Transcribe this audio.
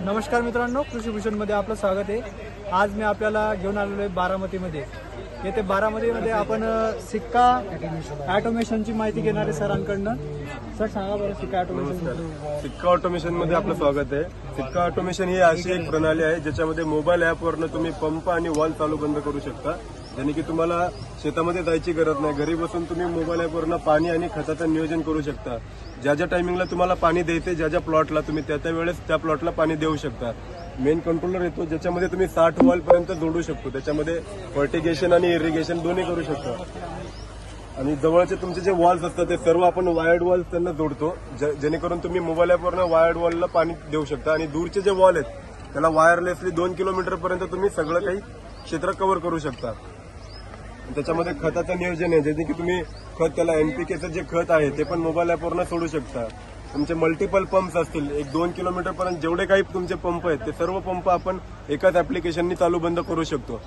नमस्कार मित्रांनो, कृषी भूषणमध्ये आपलं स्वागत आहे। आज मी आपल्याला घेऊन आलेलो आहे बारामतीमध्ये। येथे बारामतीमध्ये आपण सिक्का ऑटोमेशनची माहिती घेणार आहे सरांकडनं। सर सांगा बरं, सिक्का ऑटोमेशन। सिक्का ऑटोमेशन मध्ये आपलं स्वागत आहे। सिक्का ऑटोमेशन ही अशी एक प्रणाली आहे ज्याच्यामध्ये मोबाईल ॲपवरनं तुम्ही पंप आणि वॉल चालू बंद करू शकता, ज्याने की तुम्हाला शेतामध्ये जायची गरज नाही। घरी बसून तुम्ही मोबाईल ॲपवरनं पाणी आणि खताचं नियोजन करू शकता। ज्या ज्या टायमिंगला तुम्हाला पाणी द्यायचे, ज्या ज्या प्लॉटला तुम्ही त्या वेळेस त्या प्लॉटला पाणी देऊ शकता। मेन कंट्रोलर येतो ज्याच्यामध्ये तुम्ही 60 वॉल पर्यंत जोडू शकतो। त्याच्यामध्ये फर्टिगेशन आणि इरिगेशन दोन्ही करू शकता। आणि जवळचे तुमचे जे वॉल्स असतात ते सर्व आपण वायर्ड वॉल्स त्यांना जोडतो, जेणेकरून तुम्ही मोबाईल ॲपवरनं वायर्ड वॉलला पाणी देऊ शकता। आणि दूरचे जे वॉल आहेत त्याला वायरलेसली 2 किलोमीटर पर्यंत तुम्ही सगळं काही क्षेत्र कव्हर करू शकता। त्याच्यामध्ये खताचं नियोजन आहे, जेणे की तुम्ही खत, त्याला एनपीकेचं जे खत आहे ते पण मोबाईल ॲपवरनं सोडू शकता। तुमचे मल्टिपल पंप्स असतील, 1-2 किलोमीटर पर्यंत जेवढे काही तुमचे पंप आहेत ते सर्व पंप आपण एकाच ऍप्लिकेशननी चालू बंद करू शकतो।